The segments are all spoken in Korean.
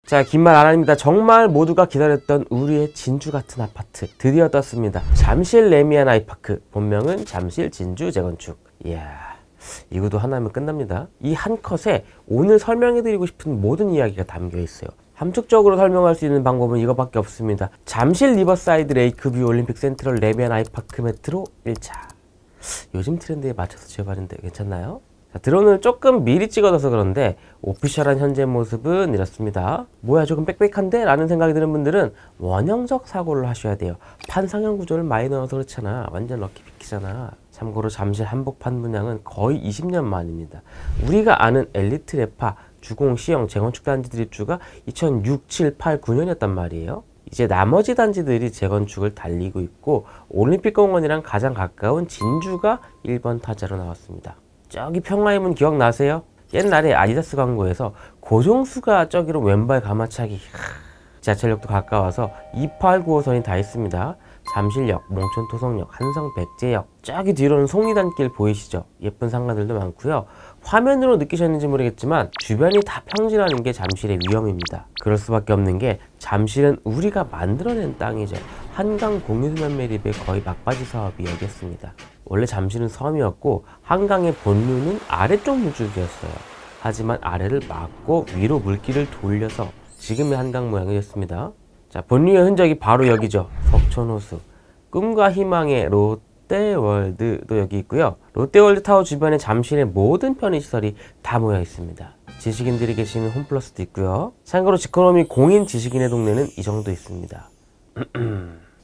자, 긴 말 안 합니다. 정말 모두가 기다렸던 우리의 진주 같은 아파트 드디어 떴습니다. 잠실 레미안 아이파크, 본명은 잠실 진주 재건축. 이야, 이것도 하나면 끝납니다. 이 한 컷에 오늘 설명해드리고 싶은 모든 이야기가 담겨 있어요. 함축적으로 설명할 수 있는 방법은 이거밖에 없습니다. 잠실 리버사이드 레이크뷰 올림픽 센트럴 레미안 아이파크 메트로 1차. 요즘 트렌드에 맞춰서 지어봤는데 괜찮나요? 자, 드론을 조금 미리 찍어둬서 그런데 오피셜한 현재 모습은 이렇습니다. 뭐야 조금 빽빽한데? 라는 생각이 드는 분들은 원형적 사고를 하셔야 돼요. 판상형 구조를 많이 넣어서 그렇잖아. 완전 럭키 비키잖아. 참고로 잠실 한복판 분양은 거의 20년 만입니다. 우리가 아는 엘리트 레파, 주공, 시형, 재건축 단지들 입주가 2006, 7, 8, 9년이었단 말이에요. 이제 나머지 단지들이 재건축을 달리고 있고 올림픽공원이랑 가장 가까운 진주가 1번 타자로 나왔습니다. 저기 평화의 문 기억나세요? 옛날에 아디다스 광고에서 고종수가 저기로 왼발 가마차기. 지하철역도 가까워서 28, 9호선이 다 있습니다. 잠실역, 몽촌토성역, 한성 백제역, 저기 뒤로는 속리단길 보이시죠? 예쁜 상가들도 많고요. 화면으로 느끼셨는지 모르겠지만 주변이 다 평지라는 게 잠실의 위험입니다. 그럴 수밖에 없는 게 잠실은 우리가 만들어낸 땅이죠. 한강 공유수면 매립의 거의 막바지 사업이 여기였습니다. 원래 잠실은 섬이었고 한강의 본류는 아래쪽 물줄기였어요. 하지만 아래를 막고 위로 물길을 돌려서 지금의 한강 모양이 됐습니다. 자, 본류의 흔적이 바로 여기죠. 석촌호수, 꿈과 희망의 롯데월드도 여기 있고요. 롯데월드 타워 주변에 잠실의 모든 편의시설이 다 모여 있습니다. 지식인들이 계시는 홈플러스도 있고요. 참고로 지코노미 공인 지식인의 동네는 이 정도 있습니다.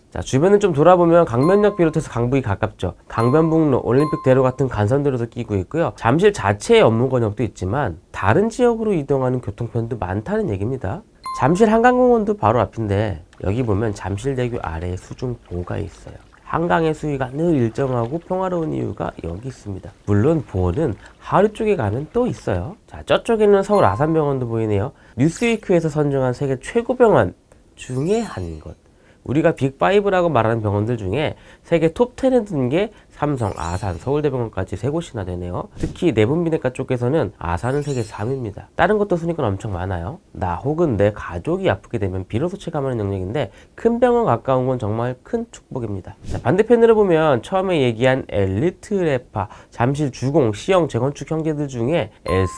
자, 주변을 좀 돌아보면 강변역 비롯해서 강북이 가깝죠. 강변북로, 올림픽대로 같은 간선도로도 끼고 있고요. 잠실 자체의 업무권역도 있지만 다른 지역으로 이동하는 교통편도 많다는 얘기입니다. 잠실 한강공원도 바로 앞인데 여기 보면 잠실대교 아래에 수중보가 있어요. 한강의 수위가 늘 일정하고 평화로운 이유가 여기 있습니다. 물론 보는 하류 쪽에 가면 또 있어요. 자, 저쪽에는 서울 아산병원도 보이네요. 뉴스위크에서 선정한 세계 최고 병원 중에 한 곳. 우리가 빅5라고 말하는 병원들 중에 세계 톱10에 든 게 삼성, 아산, 서울대병원까지 3곳이나 되네요. 특히 내분비내과 쪽에서는 아산은 세계 3위입니다. 다른 것도 순위가 엄청 많아요. 나 혹은 내 가족이 아프게 되면 비로소 체감하는 영역인데 큰 병원 가까운 건 정말 큰 축복입니다. 자, 반대편으로 보면 처음에 얘기한 엘리트 레파, 잠실 주공, 시형, 재건축 형제들 중에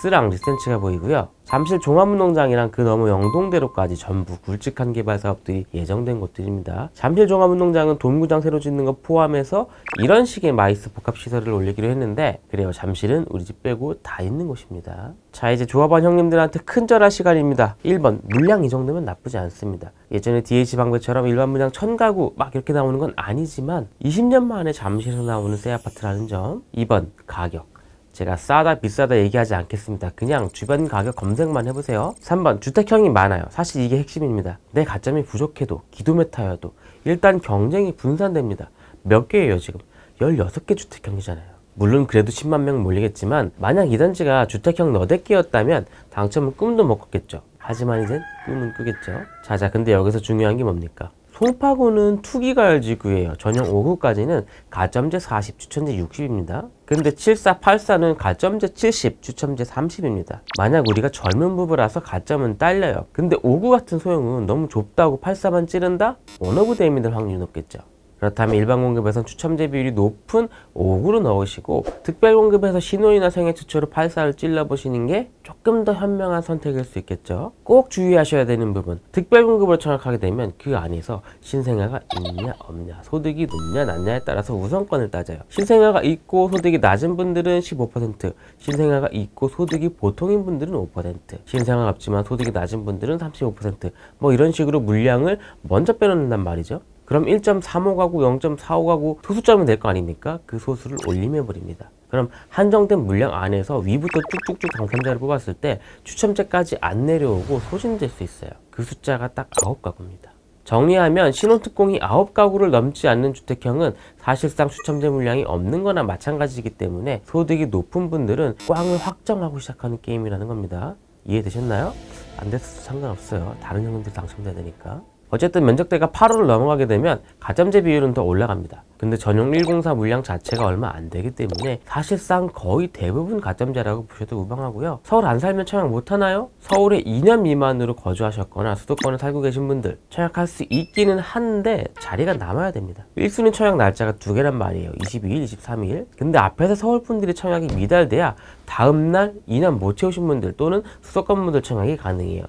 S랑 리센츠가 보이고요. 잠실 종합운동장이랑 그 너머 영동대로까지 전부 굵직한 개발 사업들이 예정된 곳들입니다. 잠실 종합운동장은 동구장 새로 짓는 거 포함해서 이런 식의 마이스 복합시설을 올리기로 했는데 그래요, 잠실은 우리 집 빼고 다 있는 곳입니다. 자, 이제 조합원 형님들한테 큰절할 시간입니다. 1번, 물량 이 정도면 나쁘지 않습니다. 예전에 DH방배처럼 일반 분양 1000가구 막 이렇게 나오는 건 아니지만 20년 만에 잠실에서 나오는 새 아파트라는 점. 2번, 가격. 제가 싸다 비싸다 얘기하지 않겠습니다. 그냥 주변 가격 검색만 해보세요. 3번, 주택형이 많아요. 사실 이게 핵심입니다. 내 가점이 부족해도 기도메타여도 일단 경쟁이 분산됩니다. 몇 개예요 지금? 16개 주택형이잖아요. 물론 그래도 10만 명 몰리겠지만 만약 이 단지가 주택형 너댓 개였다면 당첨은 꿈도 못 꿨겠죠. 하지만 이젠 꿈은 꾸겠죠. 자, 근데 여기서 중요한 게 뭡니까? 송파구는 투기가열지구예요. 전용 5구까지는 가점제 40, 추천제 60입니다. 근데 74, 84는 가점제 70, 추첨제 30입니다. 만약 우리가 젊은 부부라서 가점은 딸려요. 근데 5구 같은 소형은 너무 좁다고 84만 찌른다? 원오브 대임이 확률이 높겠죠. 그렇다면 일반 공급에선 추첨제 비율이 높은 5구로 넣으시고 특별 공급에서 신혼이나 생애 최초로 84를 찔러보시는 게 조금 더 현명한 선택일 수 있겠죠. 꼭 주의하셔야 되는 부분, 특별 공급으로 청약하게 되면 그 안에서 신생아가 있냐 없냐, 소득이 높냐 낮냐에 따라서 우선권을 따져요. 신생아가 있고 소득이 낮은 분들은 15%, 신생아가 있고 소득이 보통인 분들은 5%, 신생아가 없지만 소득이 낮은 분들은 35%, 뭐 이런 식으로 물량을 먼저 빼놓는단 말이죠. 그럼 1.35가구, 0.45가구 소수점이 될 거 아닙니까? 그 소수를 올림해버립니다. 그럼 한정된 물량 안에서 위부터 쭉쭉쭉 당첨자를 뽑았을 때 추첨제까지 안 내려오고 소진될 수 있어요. 그 숫자가 딱 9가구입니다. 정리하면 신혼특공이 9가구를 넘지 않는 주택형은 사실상 추첨제 물량이 없는 거나 마찬가지이기 때문에 소득이 높은 분들은 꽝을 확정하고 시작하는 게임이라는 겁니다. 이해되셨나요? 안 됐어도 상관없어요. 다른 형님들 당첨돼야 되니까. 어쨌든 면적대가 8호를 넘어가게 되면 가점제 비율은 더 올라갑니다. 근데 전용 104 물량 자체가 얼마 안 되기 때문에 사실상 거의 대부분 가점제라고 보셔도 무방하고요. 서울 안 살면 청약 못 하나요? 서울에 2년 미만으로 거주하셨거나 수도권에 살고 계신 분들 청약할 수 있기는 한데 자리가 남아야 됩니다. 1순위 청약 날짜가 2개란 말이에요. 22일, 23일. 근데 앞에서 서울 분들이 청약이 미달돼야 다음날 2년 못 채우신 분들 또는 수도권 분들 청약이 가능해요.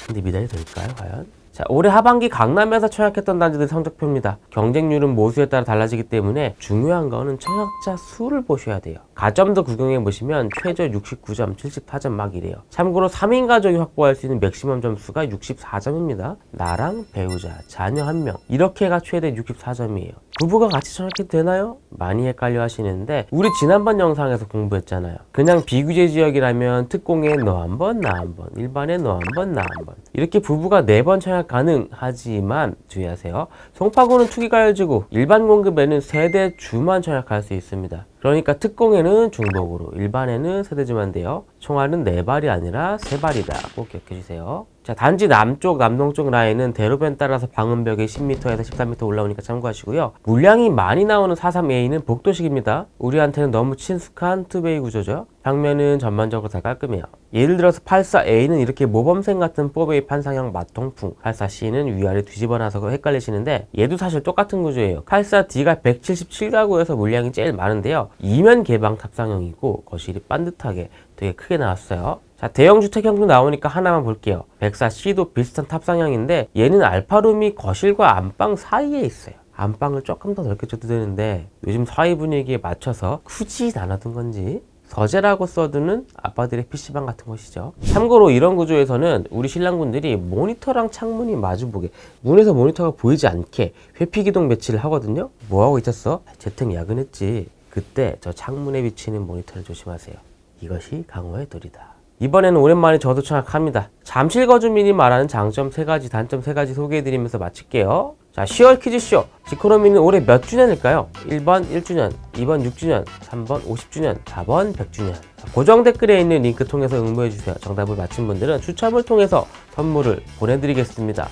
근데 미달이 될까요, 과연? 자, 올해 하반기 강남에서 청약했던 단지들 성적표입니다. 경쟁률은 모수에 따라 달라지기 때문에 중요한 거는 청약자 수를 보셔야 돼요. 가점도 구경해 보시면 최저 69점, 74점 막 이래요. 참고로 3인 가족이 확보할 수 있는 맥시멈 점수가 64점입니다. 나랑 배우자, 자녀 1명 이렇게가 최대 64점이에요. 부부가 같이 청약해도 되나요? 많이 헷갈려 하시는데 우리 지난번 영상에서 공부했잖아요. 그냥 비규제 지역이라면 특공에 너 한 번, 나 한 번, 일반에 너 한 번, 나 한 번 이렇게 부부가 4번 청약 가능하지만 주의하세요. 송파구는 투기가열지구, 일반 공급에는 세대주만 청약할 수 있습니다. 그러니까 특공에는 중복으로, 일반에는 세대주만 돼요. 총알은 4발이 아니라 3발이다. 꼭 기억해 주세요. 자, 단지 남쪽, 남동쪽 라인은 대로변 따라서 방음벽이 10m에서 13m 올라오니까 참고하시고요. 물량이 많이 나오는 43A는 복도식입니다. 우리한테는 너무 친숙한 투베이 구조죠. 벽면은 전반적으로 다 깔끔해요. 예를 들어서 84A는 이렇게 모범생 같은 4베이 판상형 마통풍, 84C는 위아래 뒤집어놔서 헷갈리시는데 얘도 사실 똑같은 구조예요. 84D가 177가구에서 물량이 제일 많은데요. 이면 개방 탑상형이고 거실이 반듯하게 되게 크게 나왔어요. 자, 대형주택형도 나오니까 하나만 볼게요. 104C도 비슷한 탑상형인데 얘는 알파룸이 거실과 안방 사이에 있어요. 안방을 조금 더 넓게 줘도 되는데 요즘 사회 분위기에 맞춰서 굳이 나눠둔 건지 서재라고 써두는 아빠들의 PC방 같은 곳이죠. 참고로 이런 구조에서는 우리 신랑분들이 모니터랑 창문이 마주보게, 문에서 모니터가 보이지 않게 회피기동 배치를 하거든요. 뭐하고 있었어? 재택 야근했지. 그때 저 창문에 비치는 모니터를 조심하세요. 이것이 강호의 도리다. 이번에는 오랜만에 저도 청약합니다. 잠실 거주민이 말하는 장점 3가지, 단점 3가지 소개해드리면서 마칠게요. 자, 10월 퀴즈쇼. 지코노미는 올해 몇 주년일까요? 1번 1주년, 2번 6주년, 3번 50주년, 4번 100주년. 자, 고정 댓글에 있는 링크 통해서 응모해주세요. 정답을 맞힌 분들은 추첨을 통해서 선물을 보내드리겠습니다.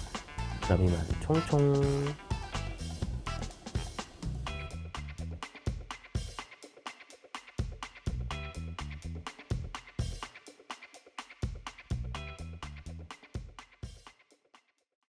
그럼 이만 총총.